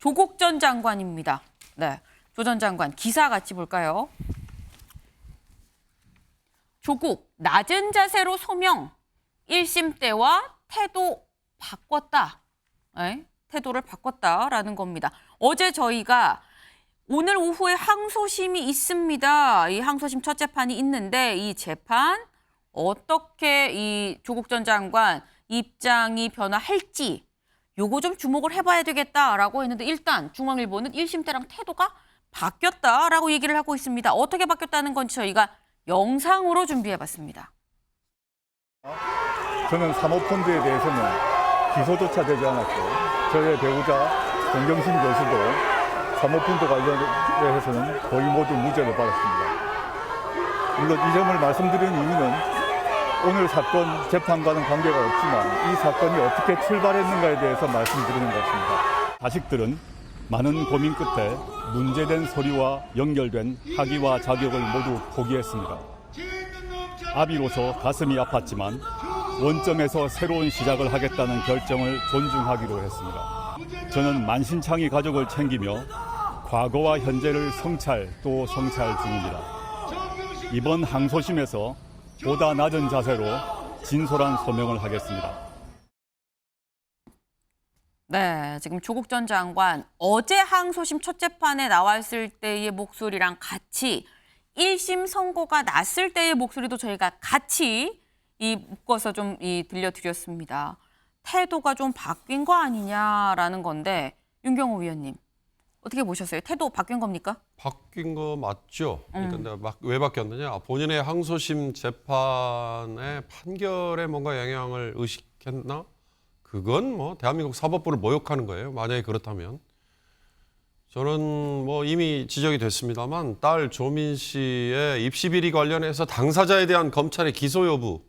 조국 전 장관입니다. 네, 조 전 장관 기사 같이 볼까요? 조국 낮은 자세로 소명 1심 때와 태도 바꿨다. 네, 태도를 바꿨다라는 겁니다. 어제 저희가 오늘 오후에 항소심이 있습니다. 이 항소심 첫 재판이 있는데 이 재판 어떻게 이 조국 전 장관 입장이 변화할지 요거 좀 주목을 해봐야 되겠다라고 했는데 일단 중앙일보는 1심 때랑 태도가 바뀌었다라고 얘기를 하고 있습니다. 어떻게 바뀌었다는 건지 저희가 영상으로 준비해봤습니다. 저는 사모펀드에 대해서는 기소조차 되지 않았고 저의 배우자 정경심 교수도 사모펀드 관련해서는 거의 모두 무죄를 받았습니다. 물론 이 점을 말씀드리는 이유는 오늘 사건 재판과는 관계가 없지만 이 사건이 어떻게 출발했는가에 대해서 말씀드리는 것입니다. 자식들은 많은 고민 끝에 문제된 서류와 연결된 학위와 자격을 모두 포기했습니다. 아비로서 가슴이 아팠지만 원점에서 새로운 시작을 하겠다는 결정을 존중하기로 했습니다. 저는 만신창이 가족을 챙기며 과거와 현재를 성찰 또 성찰 중입니다. 이번 항소심에서 보다 낮은 자세로 진솔한 소명을 하겠습니다. 네, 지금 조국 전 장관 어제 항소심 첫 재판에 나왔을 때의 목소리랑 같이 1심 선고가 났을 때의 목소리도 저희가 같이 묶어서 좀 들려드렸습니다. 태도가 좀 바뀐 거 아니냐라는 건데 윤경호 위원님 어떻게 보셨어요? 태도 바뀐 겁니까? 바뀐 거 맞죠. 그러니까 왜 바뀌었느냐? 본인의 항소심 재판의 판결에 뭔가 영향을 의식했나? 그건 뭐 대한민국 사법부를 모욕하는 거예요. 만약에 그렇다면. 저는 뭐 이미 지적이 됐습니다만 딸 조민 씨의 입시 비리 관련해서 당사자에 대한 검찰의 기소 여부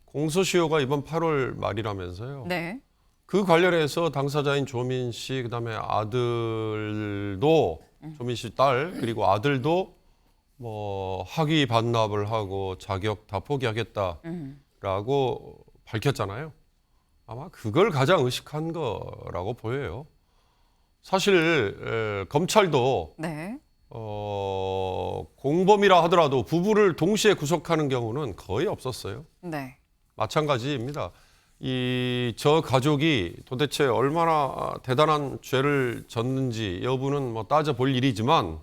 공소시효가 이번 8월 말이라면서요. 네. 그 관련해서 당사자인 조민 씨, 그다음에 아들도 조민 씨 딸 그리고 아들도 뭐 학위 반납을 하고 자격 다 포기하겠다라고 밝혔잖아요. 아마 그걸 가장 의식한 거라고 보여요. 사실 검찰도 네. 공범이라 하더라도 부부를 동시에 구속하는 경우는 거의 없었어요. 네. 마찬가지입니다. 저 가족이 도대체 얼마나 대단한 죄를 졌는지 여부는 뭐 따져볼 일이지만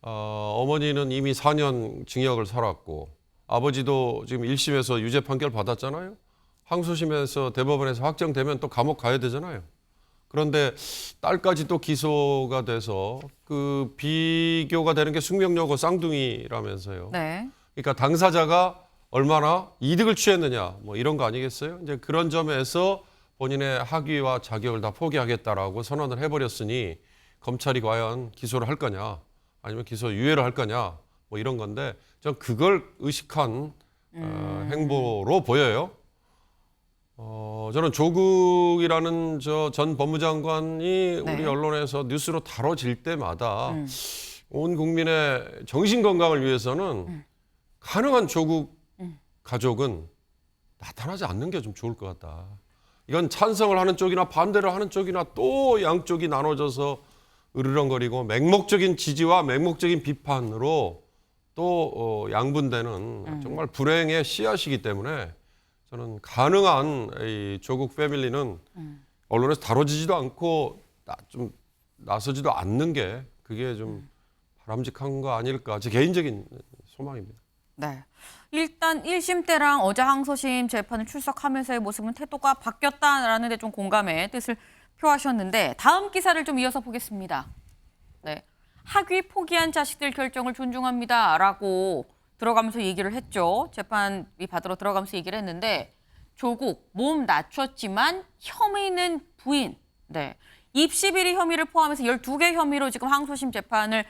어머니는 이미 4년 징역을 살았고 아버지도 지금 1심에서 유죄 판결 받았잖아요. 항소심에서 대법원에서 확정되면 또 감옥 가야 되잖아요. 그런데 딸까지 또 기소가 돼서 그 비교가 되는 게 숙명여고 쌍둥이라면서요. 네. 그러니까 당사자가 얼마나 이득을 취했느냐 뭐 이런 거 아니겠어요? 이제 그런 점에서 본인의 학위와 자격을 다 포기하겠다라고 선언을 해버렸으니 검찰이 과연 기소를 할 거냐 아니면 기소 유예를 할 거냐 뭐 이런 건데 전 그걸 의식한 행보로 보여요. 저는 조국이라는 전 법무장관이 네. 우리 언론에서 뉴스로 다뤄질 때마다 온 국민의 정신 건강을 위해서는 가능한 조국 가족은 나타나지 않는 게 좀 좋을 것 같다. 이건 찬성을 하는 쪽이나 반대를 하는 쪽이나 또 양쪽이 나눠져서 으르렁거리고 맹목적인 지지와 맹목적인 비판으로 또 양분되는 정말 불행의 씨앗이기 때문에 저는 가능한 이 조국 패밀리는 언론에서 다뤄지지도 않고 좀 나서지도 않는 게 그게 좀 바람직한 거 아닐까 제 개인적인 소망입니다. 네. 일단 1심 때랑 어제 항소심 재판을 출석하면서의 모습은 태도가 바뀌었다라는 데 좀 공감의 뜻을 표하셨는데 다음 기사를 좀 이어서 보겠습니다. 네. 학위 포기한 자식들 결정을 존중합니다라고 들어가면서 얘기를 했죠. 재판이 받으러 들어가면서 얘기를 했는데 조국 몸 낮췄지만 혐의는 부인. 네. 입시 비리 혐의를 포함해서 12개 혐의로 지금 항소심 재판을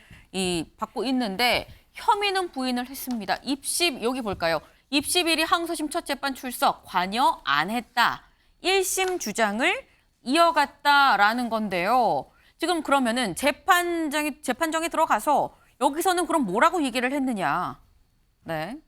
받고 있는데 혐의는 부인을 했습니다. 여기 볼까요? 입시 비리 항소심 첫 재판 출석 관여 안 했다. 1심 주장을 이어갔다라는 건데요. 지금 그러면은 재판정에 들어가서 여기서는 그럼 뭐라고 얘기를 했느냐? 네.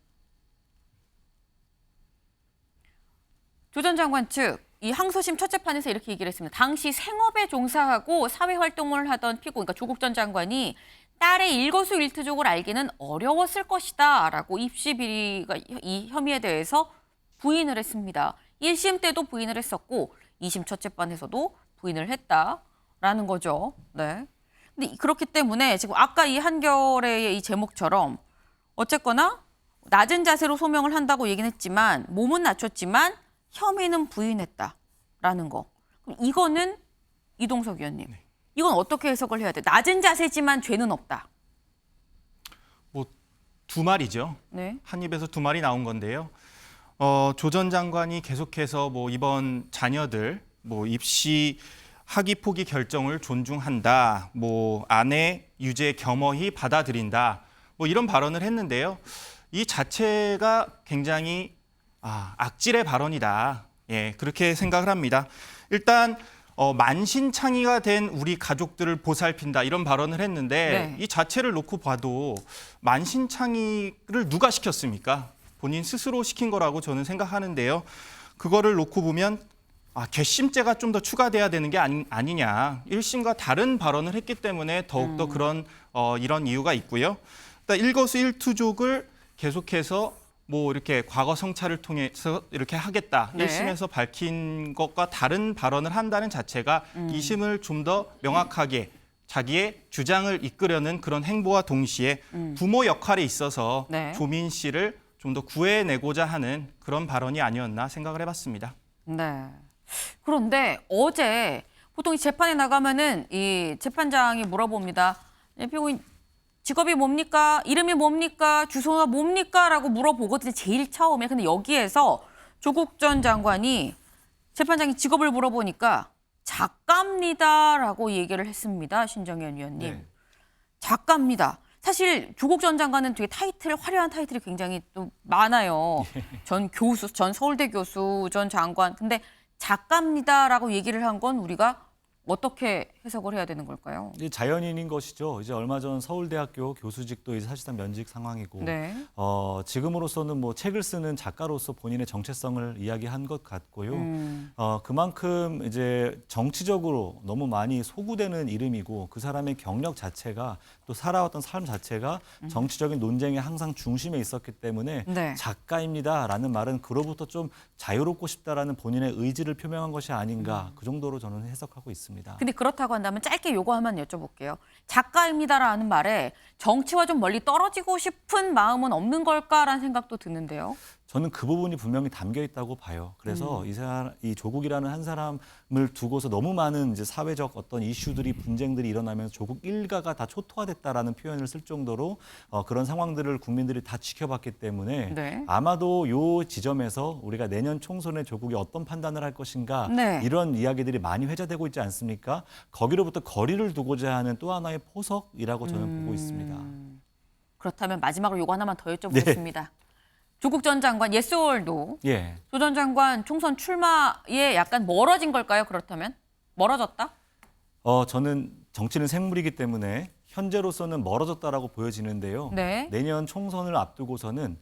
조 전 장관 측 이 항소심 첫 재판에서 이렇게 얘기를 했습니다. 당시 생업에 종사하고 사회활동을 하던 피고, 그러니까 조국 전 장관이 딸의 일거수일투족을 알기는 어려웠을 것이다 라고 입시 비리가 이 혐의에 대해서 부인을 했습니다. 1심 때도 부인을 했었고 2심 첫 재판에서도 부인을 했다라는 거죠. 네. 근데 그렇기 때문에 지금 아까 이 한겨레의 이 제목처럼 어쨌거나 낮은 자세로 소명을 한다고 얘기는 했지만 몸은 낮췄지만 혐의는 부인했다라는 거. 그럼 이거는 이동석 위원님, 이건 어떻게 해석을 해야 돼? 낮은 자세지만 죄는 없다. 뭐 두 말이죠. 네. 한 입에서 두 말이 나온 건데요. 조 전 장관이 계속해서 뭐 이번 자녀들 뭐 입시 학위 포기 결정을 존중한다. 뭐 아내 유죄 겸허히 받아들인다. 뭐 이런 발언을 했는데요. 이 자체가 굉장히 악질의 발언이다. 예, 그렇게 생각을 합니다. 일단 만신창이가 된 우리 가족들을 보살핀다 이런 발언을 했는데 네. 이 자체를 놓고 봐도 만신창이를 누가 시켰습니까? 본인 스스로 시킨 거라고 저는 생각하는데요. 그거를 놓고 보면 괘씸죄가 좀 더 추가돼야 되는 게 아니냐. 1심과 다른 발언을 했기 때문에 더욱더 그런 이런 이유가 있고요. 일단 일거수일투족을 계속해서 뭐 이렇게 과거 성찰을 통해서 이렇게 하겠다. 네. 1심에서 밝힌 것과 다른 발언을 한다는 자체가 2심을 좀 더 명확하게 자기의 주장을 이끌려는 그런 행보와 동시에 부모 역할에 있어서 네. 조민 씨를 좀 더 구해내고자 하는 그런 발언이 아니었나 생각을 해봤습니다. 네. 그런데 어제 보통 이 재판에 나가면은 이 재판장이 물어봅니다. 피고인 직업이 뭡니까? 이름이 뭡니까? 주소가 뭡니까? 라고 물어보거든요. 제일 처음에. 근데 여기에서 조국 전 장관이 재판장이 직업을 물어보니까 작가입니다라고 얘기를 했습니다. 신정현 위원님. 네. 작가입니다. 사실 조국 전 장관은 되게 화려한 타이틀이 굉장히 또 많아요. 전 교수, 전 서울대 교수, 전 장관. 근데 작가입니다라고 얘기를 한 건 우리가 어떻게 해석을 해야 되는 걸까요? 이제 자연인인 것이죠. 이제 얼마 전 서울대학교 교수직도 이제 사실상 면직 상황이고, 네. 지금으로서는 뭐 책을 쓰는 작가로서 본인의 정체성을 이야기한 것 같고요. 그만큼 이제 정치적으로 너무 많이 소구되는 이름이고 그 사람의 경력 자체가 또 살아왔던 삶 자체가 정치적인 논쟁의 항상 중심에 있었기 때문에 네. 작가입니다라는 말은 그로부터 좀 자유롭고 싶다라는 본인의 의지를 표명한 것이 아닌가 그 정도로 저는 해석하고 있습니다. 근데 그렇다고 한다면 짧게 요거 한번 여쭤볼게요. 작가입니다라는 말에 정치와 좀 멀리 떨어지고 싶은 마음은 없는 걸까라는 생각도 드는데요. 저는 그 부분이 분명히 담겨 있다고 봐요. 그래서 이 조국이라는 한 사람을 두고서 너무 많은 이제 사회적 어떤 이슈들이 분쟁들이 일어나면서 조국 일가가 다 초토화됐다라는 표현을 쓸 정도로 그런 상황들을 국민들이 다 지켜봤기 때문에 네. 아마도 요 지점에서 우리가 내년 총선에 조국이 어떤 판단을 할 것인가 네. 이런 이야기들이 많이 회자되고 있지 않습니까? 거기로부터 거리를 두고자 하는 또 하나의 포석이라고 저는 보고 있습니다. 그렇다면 마지막으로 요거 하나만 더 여쭤보겠습니다. 조국 전 장관 예스월도 예. 조 전 장관 총선 출마에 약간 멀어진 걸까요? 그렇다면 멀어졌다? 저는 정치는 생물이기 때문에 현재로서는 멀어졌다라고 보여지는데요. 네. 내년 총선을 앞두고서는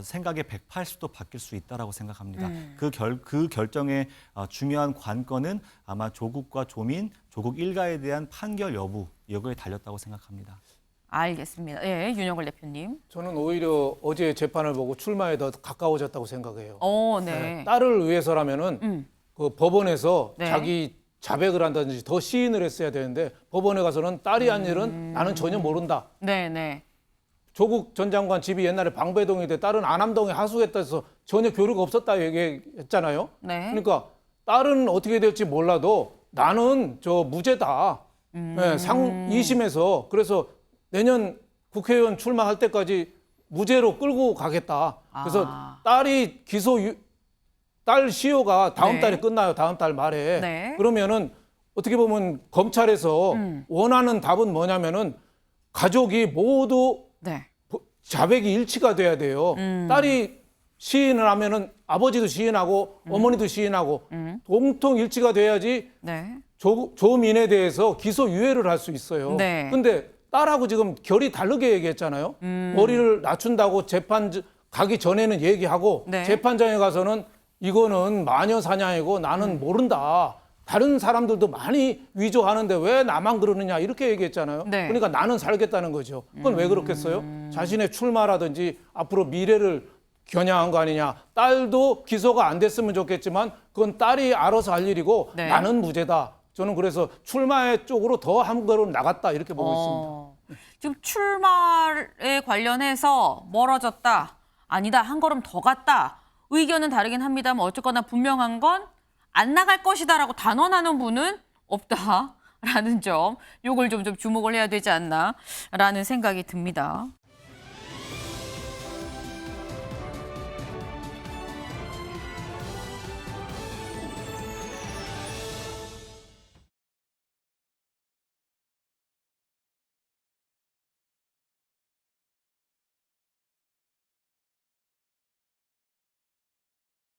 생각의 180도 바뀔 수 있다라고 생각합니다. 그 결정의 중요한 관건은 아마 조국과 조민, 조국 일가에 대한 판결 여부 여기에 달렸다고 생각합니다. 알겠습니다. 예, 윤영걸 대표님. 저는 오히려 어제 재판을 보고 출마에 더 가까워졌다고 생각해요. 네. 딸을 위해서라면은 그 법원에서 네. 자기 자백을 한다든지 더 시인을 했어야 되는데 법원에 가서는 딸이 한 일은 나는 전혀 모른다. 네. 조국 전 장관 집이 옛날에 방배동인데 딸은 안암동에 하숙했다 해서 전혀 교류가 없었다 얘기했잖아요. 네. 그러니까 딸은 어떻게 될지 몰라도 나는 저 무죄다. 네, 상 2심에서 그래서 내년 국회의원 출마할 때까지 무죄로 끌고 가겠다. 그래서 딸이 딸 시효가 다음 네. 달에 끝나요. 다음 달 말에. 네. 그러면은 어떻게 보면 검찰에서 원하는 답은 뭐냐면은 가족이 모두 네. 자백이 일치가 돼야 돼요. 딸이 시인을 하면은 아버지도 시인하고 어머니도 시인하고 공통 일치가 돼야지 네. 조민에 대해서 기소 유예를 할 수 있어요. 네. 근데 딸하고 지금 결이 다르게 얘기했잖아요. 머리를 낮춘다고 재판 가기 전에는 얘기하고 네. 재판장에 가서는 이거는 마녀 사냥이고 나는 모른다. 다른 사람들도 많이 위조하는데 왜 나만 그러느냐 이렇게 얘기했잖아요. 네. 그러니까 나는 살겠다는 거죠. 그건 왜 그렇겠어요? 자신의 출마라든지 앞으로 미래를 겨냥한 거 아니냐. 딸도 기소가 안 됐으면 좋겠지만 그건 딸이 알아서 할 일이고 네. 나는 무죄다. 저는 그래서 출마의 쪽으로 더 한 걸음 나갔다 이렇게 보고 있습니다. 지금 출마에 관련해서 멀어졌다, 아니다, 한 걸음 더 갔다. 의견은 다르긴 합니다만 어쨌거나 분명한 건 안 나갈 것이다라고 단언하는 분은 없다라는 점, 요걸 좀 주목을 해야 되지 않나라는 생각이 듭니다.